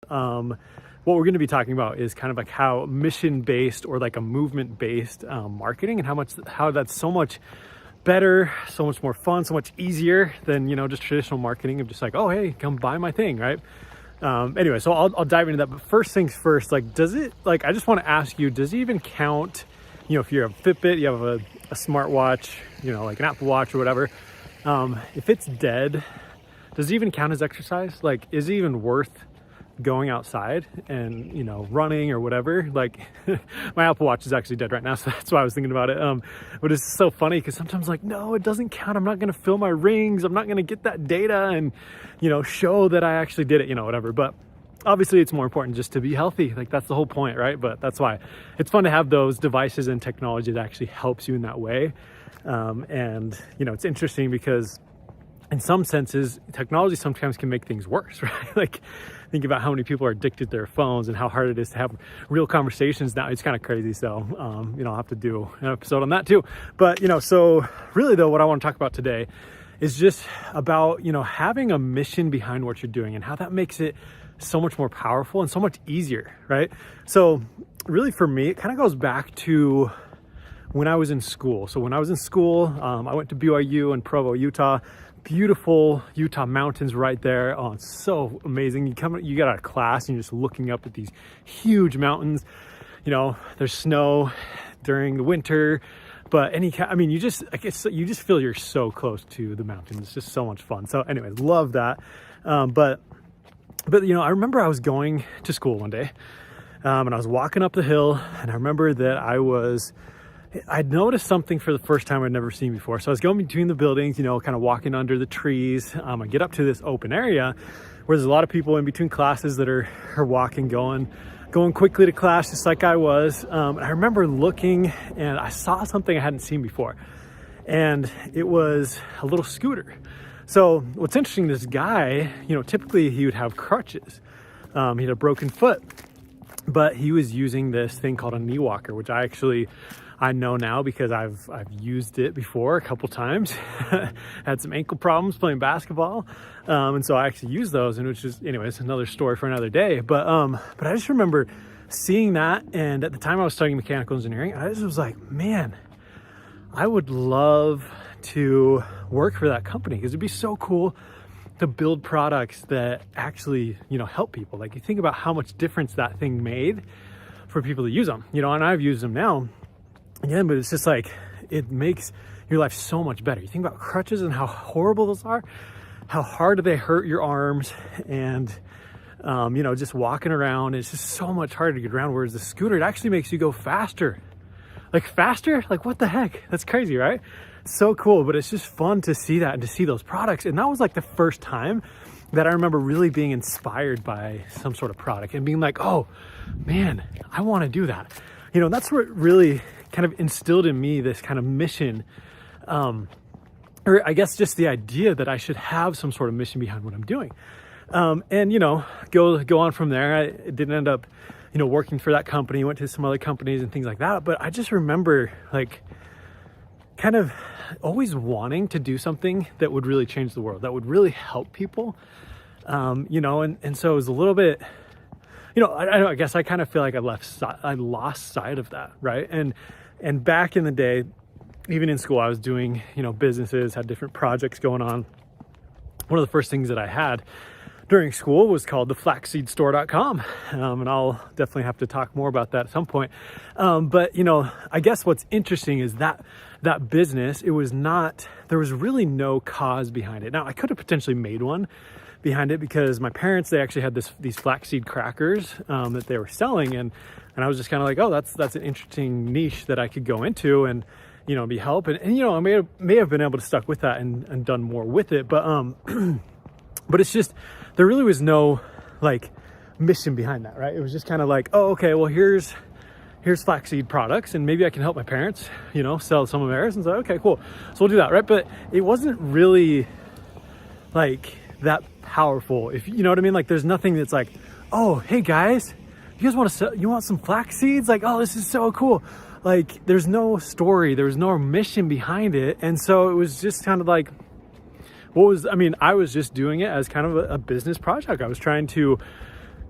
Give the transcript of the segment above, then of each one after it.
What we're going to be talking about is kind of like how mission-based or like a movement-based marketing, and how that's so much better, so much more fun, so much easier than, just traditional marketing of just like, oh, hey, come buy my thing, right? Anyway, so I'll dive into that. But first things first, I just want to ask you, does it even count, if you're a Fitbit, you have a smartwatch, like an Apple Watch or whatever, if it's dead, does it even count as exercise? Like, is it even worth going outside and, running or whatever? Like, my Apple Watch is actually dead right now, so that's why I was thinking about it. But it's so funny because sometimes like, no, it doesn't count. I'm not going to fill my rings. I'm not going to get that data and, show that I actually did it, whatever. But obviously it's more important just to be healthy. Like, that's the whole point, right? But that's why it's fun to have those devices and technology that actually helps you in that way. And, it's interesting because in some senses, technology sometimes can make things worse, right? Like, think about how many people are addicted to their phones and how hard it is to have real conversations now. It's kind of crazy. So, I'll have to do an episode on that too. But, so really though, what I want to talk about today is just about, having a mission behind what you're doing and how that makes it so much more powerful and so much easier, right? So really for me, it kind of goes back to when I was in school. So when I was in school, I went to BYU in Provo, Utah. Beautiful Utah mountains right there. Oh, it's so amazing. You get out of class and you're just looking up at these huge mountains. There's snow during the winter, but you just feel you're so close to the mountains. It's just so much fun. So anyways, love that. But I remember I was going to school one day, and I was walking up the hill, and I remember that I'd noticed something for the first time I'd never seen before. So I was going between the buildings, kind of walking under the trees. I get up to this open area where there's a lot of people in between classes that are walking, going quickly to class, just like I was. I remember looking and I saw something I hadn't seen before. And it was a little scooter. So what's interesting, this guy, typically he would have crutches. He had a broken foot, but he was using this thing called a knee walker, which I know now because I've used it before a couple times. Had some ankle problems playing basketball. And so I actually used those, and which is, anyways, another story for another day. But I just remember seeing that. And at the time I was studying mechanical engineering, I just was like, man, I would love to work for that company because it'd be so cool to build products that actually, help people. Like, you think about how much difference that thing made for people to use them, and I've used them now. Again, but it's just like, it makes your life so much better. You think about crutches and how horrible those are, how hard do they hurt your arms, and just walking around, it's just so much harder to get around. Whereas the scooter, it actually makes you go faster. Like, faster? Like, what the heck? That's crazy, right? So cool. But it's just fun to see that and to see those products. And that was like the first time that I remember really being inspired by some sort of product and being like, oh man, I want to do that. That's what really kind of instilled in me this kind of mission, or I guess just the idea that I should have some sort of mission behind what I'm doing. And go on from there. I didn't end up, working for that company, went to some other companies and things like that. But I just remember like kind of always wanting to do something that would really change the world, that would really help people. And so it was a little bit, I guess I kind of feel like I lost sight of that, right? And back in the day, even in school, I was doing, businesses, had different projects going on. One of the first things that I had during school was called the flaxseedstore.com. And I'll definitely have to talk more about that at some point. But I guess what's interesting is that business, there was really no cause behind it. Now, I could have potentially made one behind it because my parents, they actually had these flaxseed crackers that they were selling, and I was just kind of like, oh, that's an interesting niche that I could go into and be help, and I may have been able to stuck with that and done more with it, but but it's just, there really was no like mission behind that, right? It was just kind of like, oh, okay, well, here's flaxseed products, and maybe I can help my parents sell some of theirs. And so, okay, cool, so we'll do that, right? But it wasn't really like that powerful, if you know what I mean. Like, there's nothing that's like, oh, hey guys, you guys you want some flax seeds? Like, oh, this is so cool. Like, there's no story, there was no mission behind it. And so it was just kind of like, I was just doing it as kind of a business project. I was trying to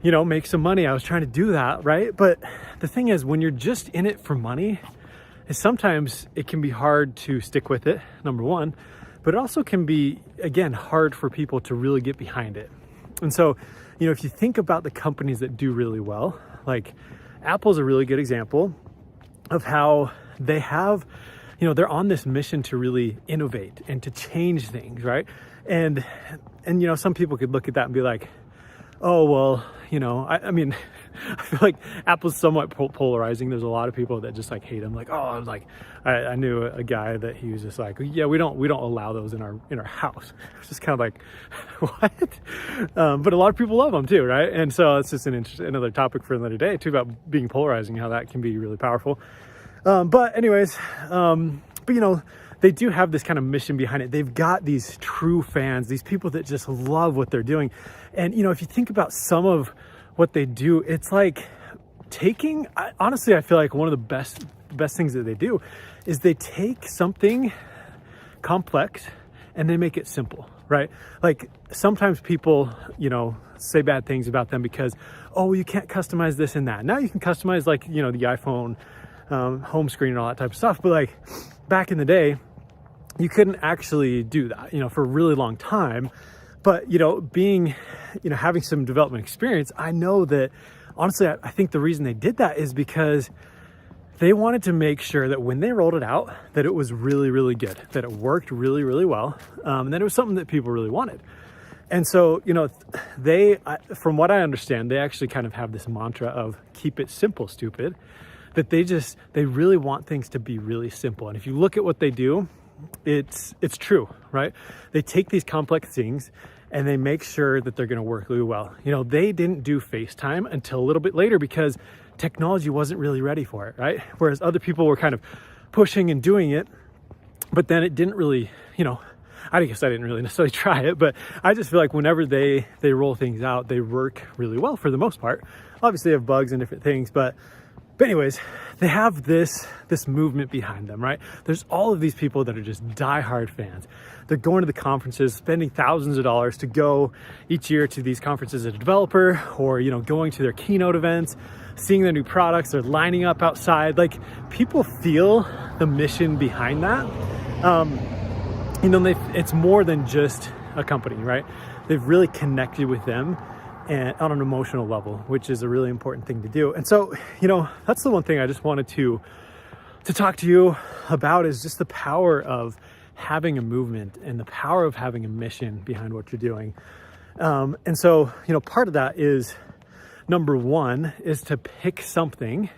make some money. I was trying to do that, right? But the thing is, when you're just in it for money, is sometimes it can be hard to stick with it, number one, but it also can be, again, hard for people to really get behind it. And so, if you think about the companies that do really well, like Apple's a really good example of how they have, they're on this mission to really innovate and to change things, right? And some people could look at that and be like, oh, well, I mean, I feel like Apple's somewhat polarizing. There's a lot of people that just like hate them. Like, oh, I knew a guy that he was just like, yeah, we don't allow those in our house. It's just kind of like, what? But a lot of people love them too, right? And so it's just another topic for another day too, about being polarizing, how that can be really powerful. But anyways, they do have this kind of mission behind it. They've got these true fans, these people that just love what they're doing. And, if you think about some of what they do, it's like honestly, I feel like one of the best things that they do is they take something complex and they make it simple, right? Like sometimes people, say bad things about them because, oh, you can't customize this and that. Now you can customize the iPhone home screen and all that type of stuff. But like back in the day, you couldn't actually do that, for a really long time. But, having some development experience, I know that honestly, I think the reason they did that is because they wanted to make sure that when they rolled it out, that it was really, really good, that it worked really, really well, and that it was something that people really wanted. And so, from what I understand, they actually kind of have this mantra of keep it simple, stupid, that they really want things to be really simple. And if you look at what they do, it's true, right? They take these complex things and they make sure that they're going to work really well. They didn't do FaceTime until a little bit later because technology wasn't really ready for it, right? Whereas other people were kind of pushing and doing it, but then it didn't really, I guess I didn't really necessarily try it, but I just feel like whenever they roll things out, they work really well for the most part. Obviously they have bugs and different things, but anyways, they have this movement behind them, right? There's all of these people that are just diehard fans. They're going to the conferences, spending thousands of dollars to go each year to these conferences as a developer, or, going to their keynote events, seeing their new products. They're lining up outside. Like, people feel the mission behind that. It's more than just a company, right? They've really connected with them and on an emotional level, which is a really important thing to do. And so, that's the one thing I just wanted to talk to you about, is just the power of having a movement and the power of having a mission behind what you're doing. And so, part of that is, number one, is to pick something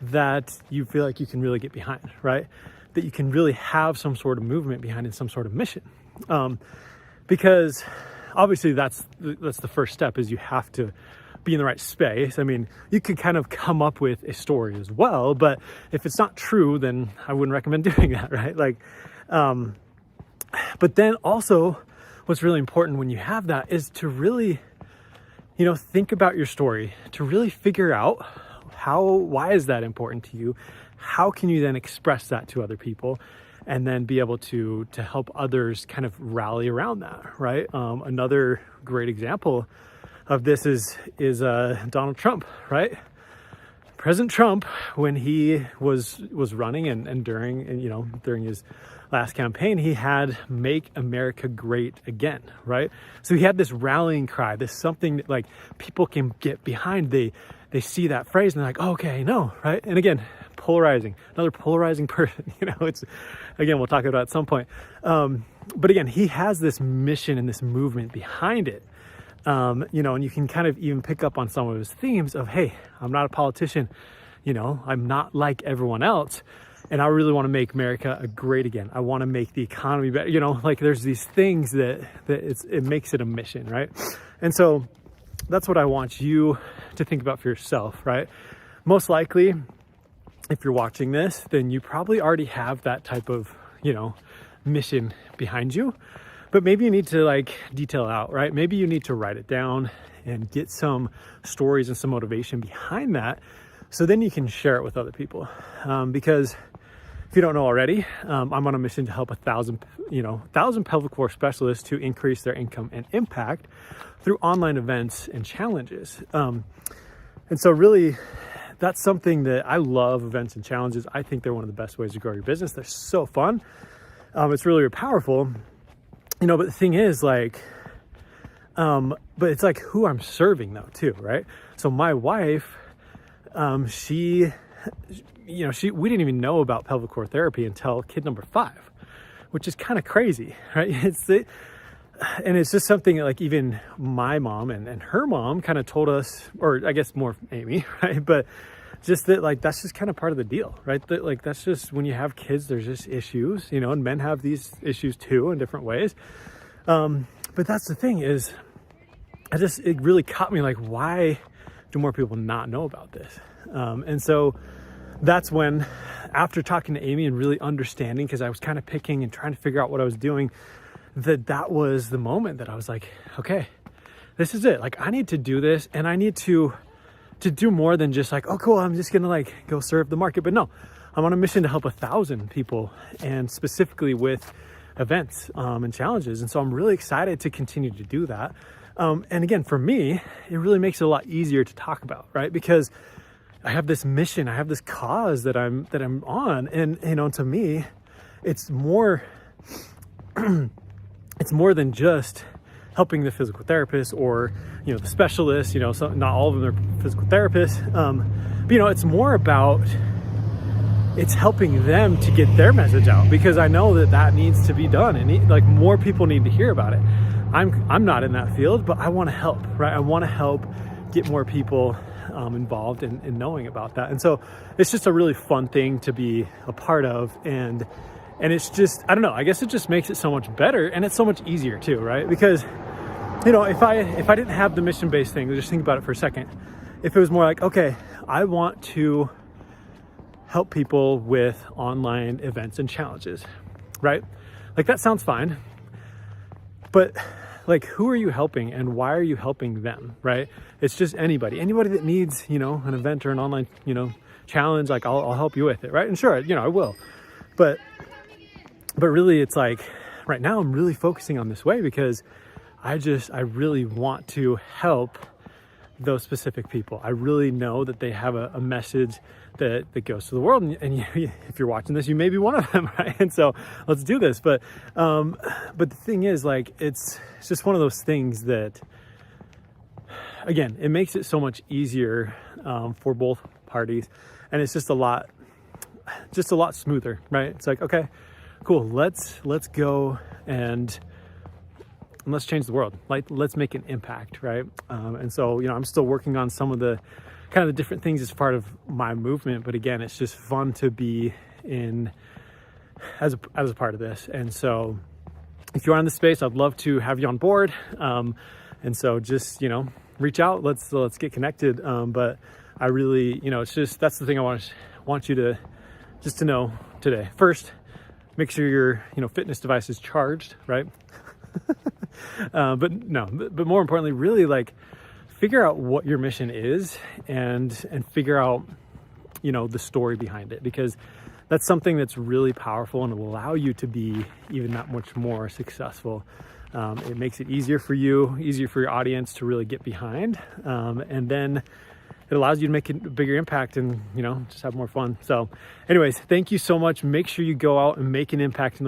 that you feel like you can really get behind, right? That you can really have some sort of movement behind and some sort of mission. Because obviously that's the first step, is you have to be in the right space. I mean, you could kind of come up with a story as well, but if it's not true, then I wouldn't recommend doing that, right? But then also what's really important when you have that is to really, think about your story, to really figure out why is that important to you? How can you then express that to other people? And then be able to help others kind of rally around that, right? Another great example of this is Donald Trump, right? President Trump, when he was running and during his last campaign, he had "Make America Great Again," right? So he had this rallying cry, this something that like people can get behind. They see that phrase and they're like, oh, okay, no, right? And again, another polarizing person, it's, again, we'll talk about it at some point. But again, he has this mission and this movement behind it. And you can kind of even pick up on some of his themes of, hey, I'm not a politician, I'm not like everyone else. And I really want to make America great again. I want to make the economy better, there's these things that it makes it a mission, right? And so that's what I want you to think about for yourself, right? Most likely, if you're watching this, then you probably already have that type of, mission behind you, but maybe you need to detail out, right? Maybe you need to write it down and get some stories and some motivation behind that. So then you can share it with other people. Because if you don't know already, I'm on a mission to help 1,000 pelvic floor specialists to increase their income and impact through online events and challenges. And so really, that's something that I love, events and challenges. I think they're one of the best ways to grow your business. They're so fun. It's really powerful, but the thing is but it's like who I'm serving though too, right? So my wife, we didn't even know about pelvic core therapy until kid number 5, which is kind of crazy, right? And it's just something that like even my mom and her mom kind of told us, or I guess more Amy, right? But just that like, that's just kind of part of the deal, right? That like, that's just when you have kids, there's just issues, and men have these issues too in different ways. But that's the thing is, it really caught me like, why do more people not know about this? And so that's when, after talking to Amy and really understanding, because I was kind of picking and trying to figure out what I was doing, that was the moment that I was like, okay, this is it. Like, I need to do this, and I need to do more than just like, oh, cool, I'm just gonna like go serve the market. But no, I'm on a mission to help 1,000 people, and specifically with events and challenges. And so I'm really excited to continue to do that. And again, for me, it really makes it a lot easier to talk about, right? Because I have this mission, I have this cause that I'm on, and to me, it's more it's more than just helping the physical therapist or the specialist. So not all of them are physical therapists, but it's more about, it's helping them to get their message out, because I know that needs to be done, and like more people need to hear about it. I'm not in that field, but I want to help, right? I want to help get more people involved in knowing about that. And so it's just a really fun thing to be a part of, and it's just, I don't know, I guess it just makes it so much better, and it's so much easier too, right? Because if I didn't have the mission-based thing, just think about it for a second. If it was more like, okay, I want to help people with online events and challenges, right? Like, that sounds fine, but like, who are you helping and why are you helping them, right? It's just anybody that needs, an event or an online, challenge, like I'll help you with it, right? And sure, I will, but really it's like, right now I'm really focusing on this way because I really want to help those specific people. I really know that they have a message that goes to the world, and if you're watching this, you may be one of them, right? And so let's do this. But the thing is, like, it's just one of those things that, again, it makes it so much easier for both parties, and it's just a lot smoother, right? It's like, okay, cool, let's go and let's change the world. Like, let's make an impact, right? And so, I'm still working on some of the kind of the different things as part of my movement, but again, it's just fun to be in as a part of this. And so if you're on the space, I'd love to have you on board. And so just, reach out, let's get connected. But I really, it's just, that's the thing I want you to just to know today. First, make sure your, fitness device is charged, right? But more importantly, really, like, figure out what your mission is and figure out, the story behind it, because that's something that's really powerful and will allow you to be even that much more successful. It makes it easier for you, easier for your audience to really get behind. And then it allows you to make a bigger impact and, just have more fun. So anyways, thank you so much. Make sure you go out and make an impact in the